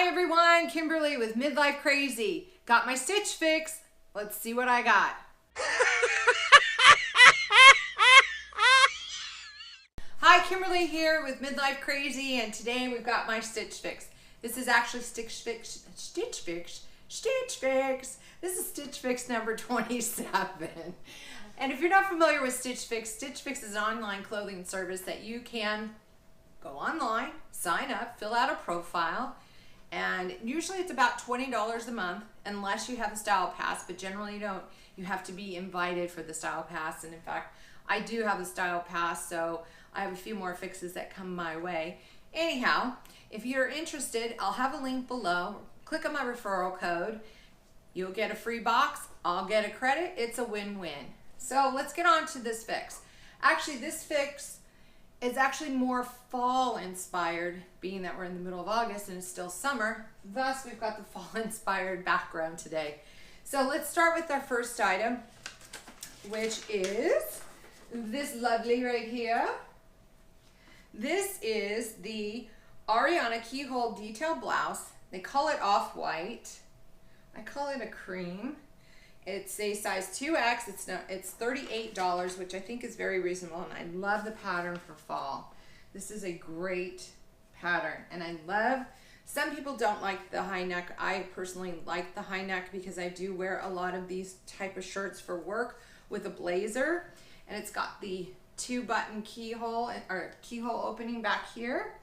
Hi everyone, Kimberly with Midlife Crazy. Got my stitch fix. Let's see what I got. Hi, Kimberly here with Midlife Crazy, and today we've got my stitch fix. This is actually Stitch Fix. This is Stitch Fix number 27. And if you're not familiar with Stitch Fix is an online clothing service that you can go online, sign up, fill out a profile, and usually it's about $20 a month unless you have a style pass, but generally you don't. You have to be invited for the style pass, and in fact, I do have a style pass, so I have a few more fixes that come my way. Anyhow, if you're interested, I'll have a link below. Click on my referral code. You'll get a free box. I'll get a credit. It's a win-win. So let's get on to this fix. Actually, this fix is actually more fall inspired, being that we're in the middle of August and it's still summer. Thus, we've got the fall inspired background today. So let's start with our first item, which is this lovely right here. This is the Ariana keyhole detail blouse. They call it off-white. I call it a cream. It's a size 2X. It's $38, which I think is very reasonable, and I love the pattern for fall. This is a great pattern, and I love, some people don't like the high neck. I personally like the high neck because I do wear a lot of these type of shirts for work with a blazer, and it's got the 2-button keyhole or keyhole opening back here.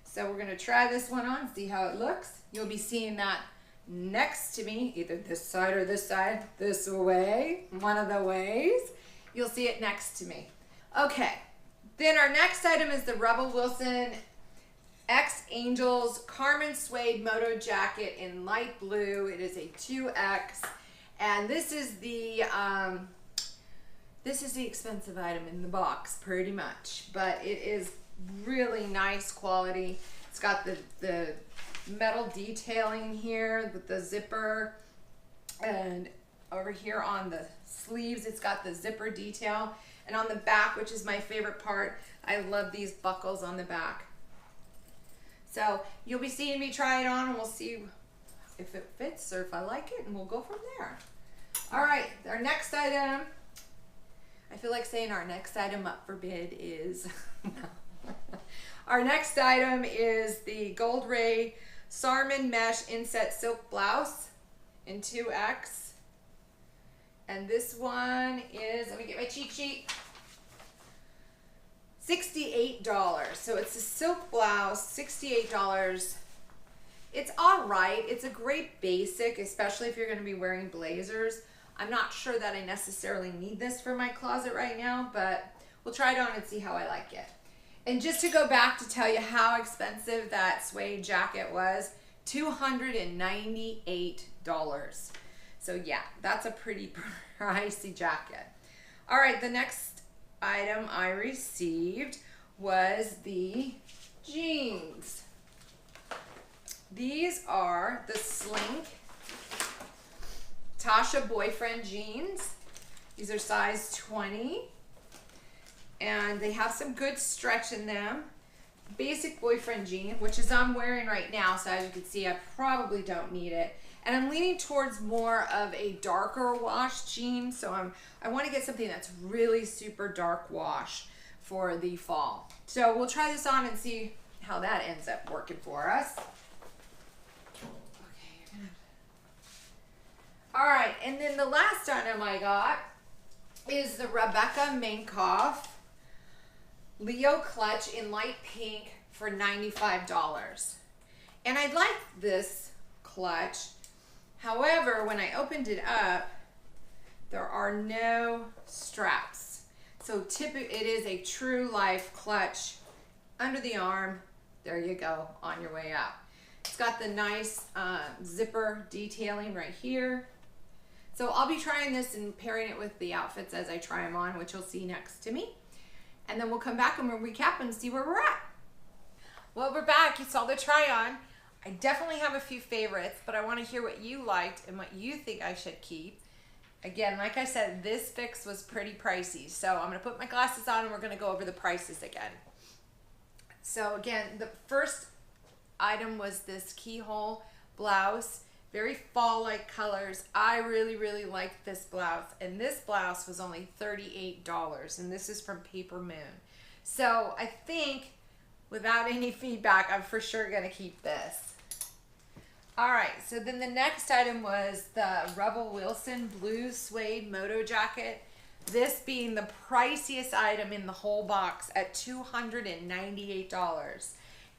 So we're gonna try this one on, see how it looks. You'll be seeing that next to me, either this side or this side, this way, one of the ways. You'll see it next to me. Okay, then our next item is the Rebel Wilson X Angels Carmen Suede Moto Jacket in light blue. It is a 2X, and this is the expensive item in the box, pretty much, but it is really nice quality. It's got the metal detailing here with the zipper, and over here on the sleeves it's got the zipper detail, and on the back, which is my favorite part, I love these buckles on the back. So you'll be seeing me try it on, and we'll see if it fits or if I like it, and we'll go from there. All right, our next item, I feel like saying our next item up for bid is our next item is the Gold Ray Sarmin Mesh Inset Silk Blouse in 2X. And this one is, let me get my cheat sheet, $68. So it's a silk blouse, $68. It's all right. It's a great basic, especially if you're going to be wearing blazers. I'm not sure that I necessarily need this for my closet right now, but we'll try it on and see how I like it. And just to go back to tell you how expensive that suede jacket was, $298. So yeah, that's a pretty pricey jacket. All right, the next item I received was the jeans. These are the Slink Tasha Boyfriend jeans. These are size 20. And they have some good stretch in them. Basic boyfriend jean, which is I'm wearing right now, so as you can see, I probably don't need it. And I'm leaning towards more of a darker wash jean, so I want to get something that's really super dark wash for the fall. So we'll try this on and see how that ends up working for us. Okay. All right, and then the last item I got is the Rebecca Minkoff Leo clutch in light pink for $95. And I like this clutch. However, when I opened it up, there are no straps. So typically it is a true life clutch under the arm. There you go, on your way out. It's got the nice zipper detailing right here. So I'll be trying this and pairing it with the outfits as I try them on, which you'll see next to me. And then we'll come back and we'll recap and see where we're at. Well, we're back. You saw the try on. I definitely have a few favorites, but I want to hear what you liked and what you think I should keep. Again, like I said, this fix was pretty pricey. So I'm going to put my glasses on and we're going to go over the prices again. So again, the first item was this keyhole blouse. Very fall-like colors. I really, really liked this blouse. And this blouse was only $38. And this is from Paper Moon. So I think, without any feedback, I'm for sure going to keep this. All right, so then the next item was the Rebel Wilson blue suede moto jacket. This being the priciest item in the whole box at $298.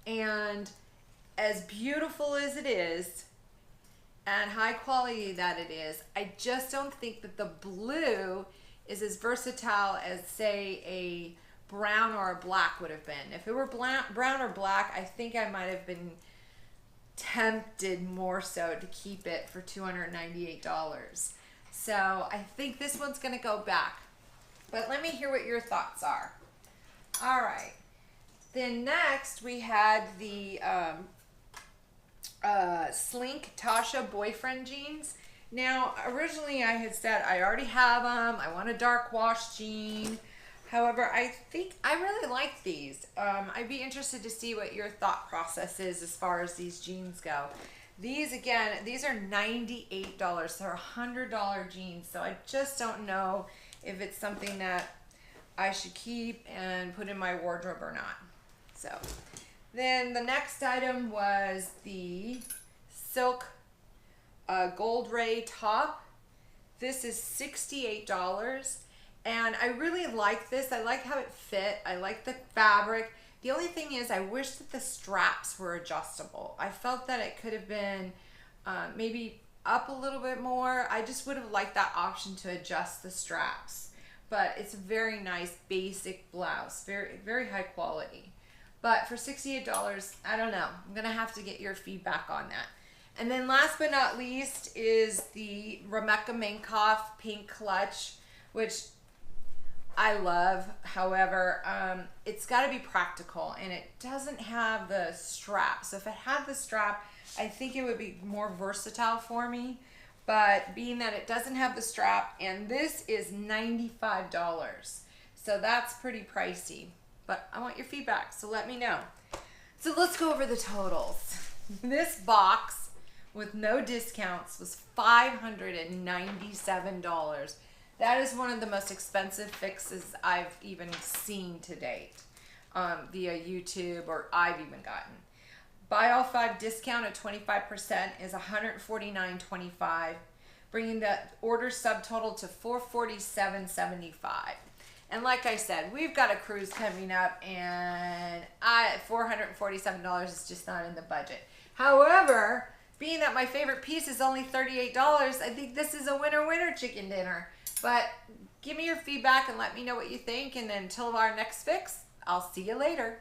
And as beautiful as it is, and high quality that it is, I just don't think that the blue is as versatile as, say, a brown or a black would have been. If it were brown or black, I think I might have been tempted more so to keep it for $298. So I think this one's going to go back. But let me hear what your thoughts are. All right. Then next we had the Slink Tasha boyfriend jeans. Now, originally I had said I already have them. I want a dark wash jean. However, I think I really like these. I'd be interested to see what your thought process is as far as these jeans go. These, again, these are $98. They're $100 jeans. So I just don't know if it's something that I should keep and put in my wardrobe or not. So then the next item was the silk gold ray top. This is $68. And I really like this. I like how it fit. I like the fabric. The only thing is I wish that the straps were adjustable. I felt that it could have been maybe up a little bit more. I just would have liked that option to adjust the straps. But it's a very nice basic blouse. Very, very high quality. But for $68, I don't know. I'm going to have to get your feedback on that. And then last but not least is the Rebecca Minkoff pink clutch, which I love. However, it's got to be practical, and it doesn't have the strap. So if it had the strap, I think it would be more versatile for me. But being that it doesn't have the strap, and this is $95, so that's pretty pricey. But I want your feedback, so let me know. So let's go over the totals. This box with no discounts was $597. That is one of the most expensive fixes I've even seen to date via YouTube, or I've even gotten. Buy all 5 discount at 25% is $149.25, bringing the order subtotal to $447.75. And like I said, we've got a cruise coming up, and $447 is just not in the budget. However, being that my favorite piece is only $38, I think this is a winner chicken dinner. But give me your feedback and let me know what you think. And until our next fix, I'll see you later.